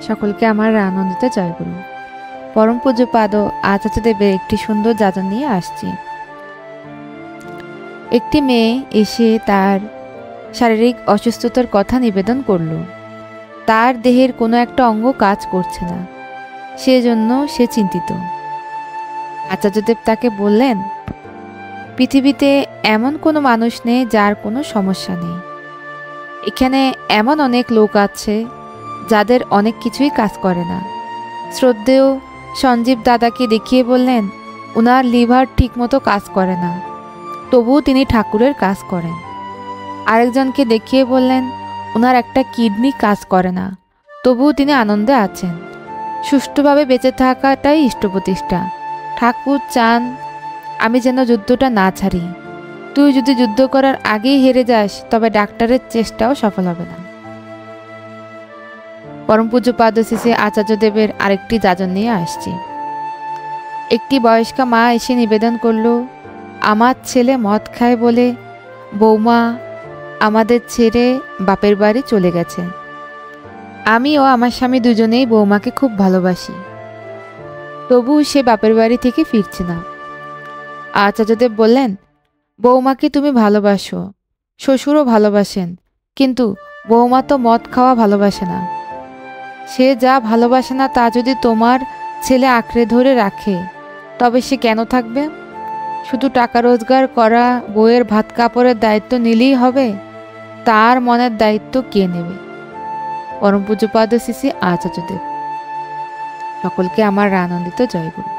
সকলকে আমার আনন্দিত জয়গুরু। পরম পূজ্যপাদ আচার্যদেবের একটি সুন্দর যাজন নিয়ে আসছি। একটি মেয়ে এসে তার শারীরিক অসুস্থতার কথা নিবেদন করল। তার দেহের কোনো একটা অঙ্গ কাজ করছে না, সেজন্য সে চিন্তিত। আচার্যদেব তাকে বললেন, পৃথিবীতে এমন কোনো মানুষ নেই যার কোনো সমস্যা নেই। এখানে এমন অনেক লোক আছে যাদের অনেক কিছুই কাজ করে না। শ্রদ্ধেয় সঞ্জীব দাদাকে দেখিয়ে বললেন, ওনার লিভার ঠিকমতো কাজ করে না, তবুও তিনি ঠাকুরের কাজ করেন। আরেকজনকে দেখিয়ে বললেন, ওনার একটা কিডনি কাজ করে না, তবুও তিনি আনন্দে আছেন। সুষ্ঠুভাবে বেঁচে থাকাটাই ইষ্টপ্রতিষ্ঠা। ঠাকুর চান আমি যেন যুদ্ধটা না ছাড়ি। তুই যদি যুদ্ধ করার আগেই হেরে যাস তবে ডাক্তারের চেষ্টাও সফল হবে না। পরম পূজ্যপাদ শ্রী আচার্যদেবের আরেকটি যাজন নিয়ে আসছি। একটি বয়স্কা মা এসে নিবেদন করল, আমার ছেলে মদ খায় বলে বৌমা আমাদের ছেড়ে বাপের বাড়ি চলে গেছে। আমি ও আমার স্বামী দুজনেই বৌমাকে খুব ভালোবাসি, তবু সে বাপের বাড়ি থেকে ফিরছে না। আচার্যদেব বললেন, বৌমাকে তুমি ভালোবাসো, শ্বশুরও ভালোবাসেন, কিন্তু বৌমা তো মদ খাওয়া ভালোবাসে না। সে যা ভালোবাসে না তা যদি তোমার ছেলে আঁকড়ে ধরে রাখে তবে সে কেন থাকবে? শুধু টাকা রোজগার করা, বউয়ের ভাত কাপড়ের দায়িত্ব নিলেই হবে? তার মনের দায়িত্ব কে নেবে? পরম পূজ্যপাদ শ্রী আচার্যদেব। সকলকে আমার আনন্দিত জয়গুরু।